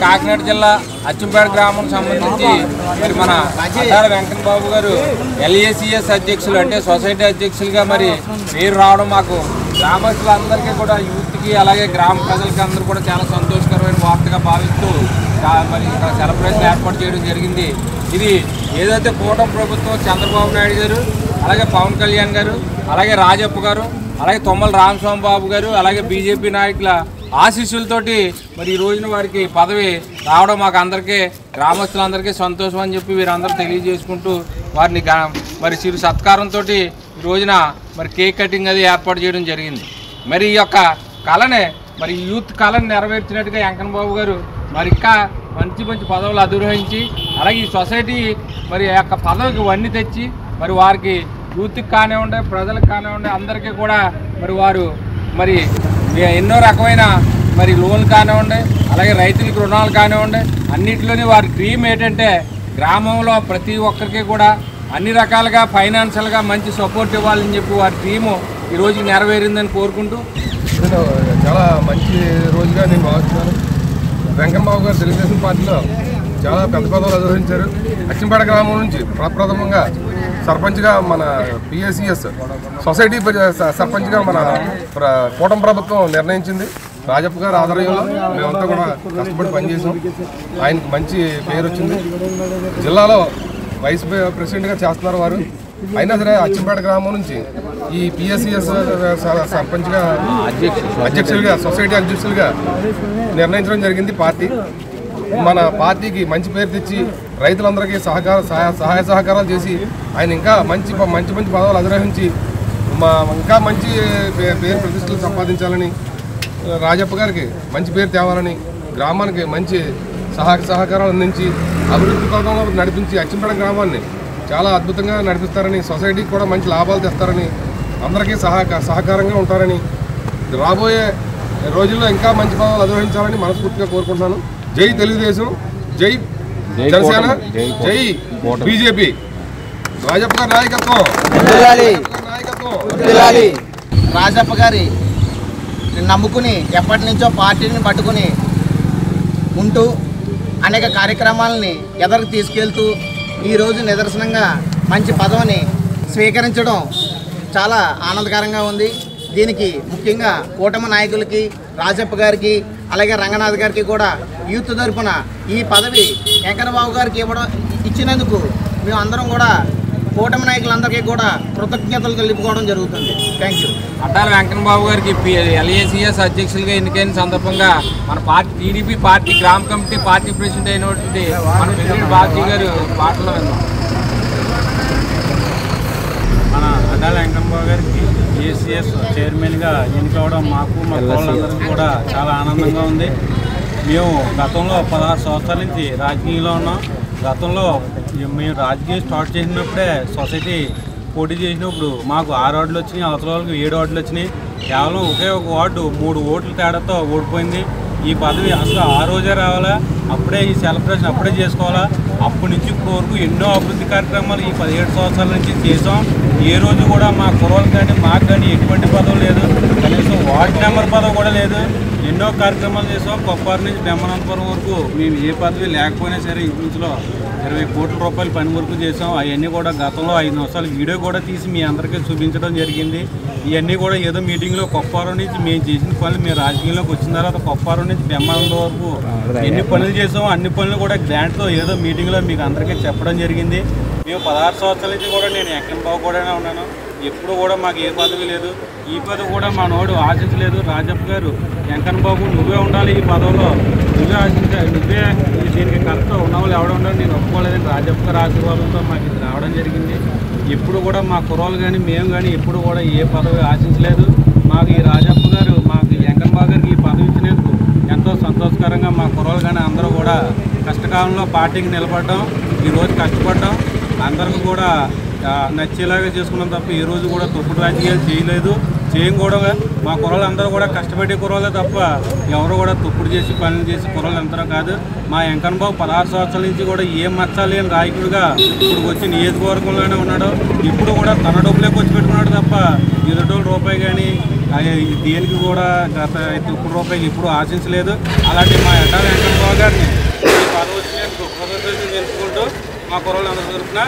కాకినాడ జిల్లా అచ్చంపేట గ్రామం సంబంధించి మరి మన అటాల వెంకట బాబు గారు LACS అధ్యక్షులు అంటే సొసైటీ అధ్యక్షులుగా మరి పేరు రావడం మాకు గ్రామస్తులందరికీ కూడా యూత్కి అలాగే గ్రామ ప్రజలకి అందరూ కూడా చాలా సంతోషకరమైన వార్తగా భావిస్తూ మరి ఇక్కడ సెలబ్రేషన్ ఏర్పాటు చేయడం జరిగింది. ఇది ఏదైతే కూటమి ప్రభుత్వం చంద్రబాబు నాయుడు గారు అలాగే పవన్ కళ్యాణ్ గారు అలాగే రాజప్ప గారు అలాగే తుమ్మల రామస్వామి బాబు గారు అలాగే BJP నాయకుల ఆశీస్సులతోటి మరి ఈ రోజున వారికి పదవి రావడం మాకు అందరికీ గ్రామస్తులందరికీ సంతోషం అని చెప్పి వీరందరూ తెలియజేసుకుంటూ వారిని మరి చిరు సత్కారంతో ఈ రోజున మరి కేక్ కటింగ్ అది ఏర్పాటు చేయడం జరిగింది. మరి ఈ యొక్క కళనే మరి యూత్ కళను నెరవేర్చినట్టుగా వెంకన్న బాబు గారు మరి ఇంకా మంచి మంచి పదవులు అధిరోహించి అలాగే ఈ సొసైటీ మరి ఆ యొక్క పదవికి వన్నీ తెచ్చి మరి వారికి యూత్కి కానివ్వండి ప్రజలకు కానివ్వండి అందరికీ కూడా మరి వారు మరి ఎన్నో రకమైన మరి లోన్లు కానివ్వండి అలాగే రైతులకు రుణాలు కానివ్వండి అన్నింటిలోని వారి డ్రీమ్ ఏంటంటే గ్రామంలో ప్రతి ఒక్కరికి కూడా అన్ని రకాలుగా ఫైనాన్షియల్గా మంచి సపోర్ట్ ఇవ్వాలని చెప్పి వారి డ్రీము ఈరోజు నెరవేరిందని కోరుకుంటూ చాలా మంచి రోజుగా నేను భావిస్తున్నాను. వెంకన్న బాబు గారు తెలుగుదేశం పార్టీలో చాలా పెద్ద పదవులు అధిరోహించారు. అచ్చంపేట గ్రామం నుంచి ప్రప్రథమంగా సర్పంచ్గా మన PACS సొసైటీ సర్పంచ్గా మన కూటమి ప్రభుత్వం నిర్ణయించింది. రాజప్ప గారి ఆధ్వర్యంలో మేమంతా కూడా కష్టపడి పనిచేసాం. ఆయనకు మంచి పేరు వచ్చింది. జిల్లాలో వైస్ ప్రెసిడెంట్గా చేస్తున్నారు వారు. అయినా సరే అచ్చంపేట గ్రామం నుంచి ఈ PACS సర్పంచ్గా అధ్యక్షులుగా సొసైటీ అధ్యక్షులుగా నిర్ణయించడం జరిగింది పార్టీ. మన పార్టీకి మంచి పేరు తెచ్చి రైతులందరికీ సహాయ సహకారాలు చేసి ఆయన ఇంకా మంచి పదవులు అధిరోహించి ఇంకా మంచి పేరు ప్రతిష్టలు సంపాదించాలని రాజప్ప గారికి మంచి పేరు తేవాలని గ్రామానికి మంచి సహకారాలు అందించి అభివృద్ధి పథకంలో నడిపించి అచ్చంపేట గ్రామాన్ని చాలా అద్భుతంగా నడిపిస్తారని సొసైటీకి కూడా మంచి లాభాలు తెస్తారని అందరికీ సహకారంగా ఉంటారని రాబోయే రోజుల్లో ఇంకా మంచి పదవులు అధిరోహించాలని మనస్ఫూర్తిగా కోరుకుంటున్నాను. జై తెలుగుదేశం, జై జనసేన, జై BJP. రాజప్ప గారి నాయకత్వం. రాజప్ప గారి నమ్ముకుని ఎప్పటి నుంచో పార్టీని పట్టుకుని ఉంటూ అనేక కార్యక్రమాలని ఎదరికి తీసుకెళ్తూ ఈరోజు నిదర్శనంగా మంచి పదవిని స్వీకరించడం చాలా ఆనందకరంగా ఉంది. దీనికి ముఖ్యంగా కూటమి నాయకులకి రాజప్ప గారికి అలాగే రంగనాథ్ గారికి కూడా యూత్ తరపున ఈ పదవి వెంకన్నబాబు గారికి ఇచ్చినందుకు మేము అందరం కూడా కూటమి నాయకులందరికీ కూడా కృతజ్ఞతలు తెలుపుకోవడం జరుగుతుంది. Thank you. అటాల వెంకన్న బాబు గారికి LACS అధ్యక్షులుగా ఎన్నికైన సందర్భంగా మన పార్టీ TDP పార్టీ గ్రామ కమిటీ పార్టీ ప్రెసిడెంట్ అయినటువంటి మన ప్రెసిడెంట్ బాబు గారు మాటలో విన్నాం. మన అటాల వెంకన్న బాబు గారికి ACS చైర్మన్గా ఎన్నికవడం మాకు మా వాళ్ళందరికీ కూడా చాలా ఆనందంగా ఉంది. మేము గతంలో 16 సంవత్సరాల నుంచి రాజకీయంలో ఉన్నాం. గతంలో మేము రాజకీయం స్టార్ట్ చేసినప్పుడే సొసైటీ పోటీ చేసినప్పుడు మాకు 6 వార్డులు వచ్చినాయి, అవతల వాళ్ళకి 7 వార్డులు వచ్చినాయి. కేవలం ఒకే ఒక వార్డు 3 ఓట్ల తేడాతో ఓడిపోయింది. ఈ పదవి అసలు ఆ రోజే రావాలా, అప్పుడే ఈ సెలబ్రేషన్ అప్పుడే చేసుకోవాలా. అప్పటి నుంచి ఇప్పటి వరకు ఎన్నో అభివృద్ధి కార్యక్రమాలు ఈ 17 సంవత్సరాల నుంచి చేసాం. ఏ రోజు కూడా మా కుర్రోళ్ళకి కానీ మాకు కానీ ఎటువంటి పదవి లేదు, కనీసం వార్డు నెంబర్ పదవి కూడా లేదు. ఎన్నో కార్యక్రమాలు చేసాం. కొప్పారు నుంచి బ్రహ్మానందపురం వరకు మేము ఏ పదవి లేకపోయినా సరే ఇంచులో 20 కోట్ల రూపాయల పని వరకు చేసాం. అవన్నీ కూడా గతంలో 5 నిమిషాలు వీడియో కూడా తీసి మీ అందరికీ చూపించడం జరిగింది. ఇవన్నీ కూడా ఏదో మీటింగ్లో కొప్పారం నుంచి మేము చేసిన పనులు మేము రాజకీయంలోకి వచ్చిన తర్వాత కొప్పారం నుంచి బ్రహ్మానందం వరకు ఎన్ని పనులు చేసామో అన్ని పనులు కూడా గ్రాంట్తో ఏదో మీటింగ్లో మీకు అందరికీ చెప్పడం జరిగింది. మేము 16 సంవత్సరాల నుంచి కూడా నేను వెంకన్న బాబు కూడా ఉన్నాను. ఎప్పుడు కూడా మాకు ఏ పదవి లేదు. ఈ పదవి కూడా మా నోడు ఆశించలేదు. రాజప్ప గారు వెంకన్న బాబు నువ్వే ఉండాలి, ఈ పదవిలో నువ్వే ఆశించాలి, నువ్వే దీనికి కరెక్ట్ ఉన్నవాళ్ళు ఎవడ ఉండాలి నేను ఒప్పుకోలేదని రాజప్ప గారు ఆశీర్వాదంతో మాకు ఇది రావడం జరిగింది. ఎప్పుడు కూడా మా కుర్రోళ్ళు కానీ మేము కానీ ఎప్పుడు కూడా ఏ పదవి ఆశించలేదు. మాకు ఈ రాజప్ప గారు మాకు వెంకన్న బాబు గారికి ఈ పదవి ఇచ్చినందుకు ఎంతో సంతోషకరంగా మా కుర్రోళ్ళు కానీ అందరూ కూడా కష్టకాలంలో పార్టీకి నిలబడడం, ఈరోజు కష్టపడడం అందరికీ కూడా నచ్చేలాగా చేసుకున్నాం తప్ప ఈ రోజు కూడా తప్పుడు రాజకీయాలు చేయలేదు, చేయం కూడా. మా కుర్రోళ్ళు అందరూ కూడా కష్టపడే కుర్రోళ్ళే తప్ప ఎవరు కూడా తప్పుడు చేసి పనులు చేసి కుర్రోళ్ళు అందరూ కాదు. మా వెంకన్న బాబు 16 సంవత్సరాల నుంచి కూడా ఏం మచ్చలేని నాయకుడిగా ఇప్పుడు వచ్చి నియోజకవర్గంలోనే ఉన్నాడు. ఇప్పుడు కూడా తన డబ్బులే ఖర్చు పెట్టుకున్నాడు తప్ప ఎదుటోళ్ళ రూపాయి కానీ దేనికి కూడా గత తప్పుడు రూపాయి ఎప్పుడు ఆశించలేదు. అలాంటి మా అడ్డాల వెంకన్న బాబు గారిని ఈ పదవి వచ్చినందుకు కృతజ్ఞతలు తెలుపుకుంటూ మా కుర్రోళ్ళు అందరూ తరఫున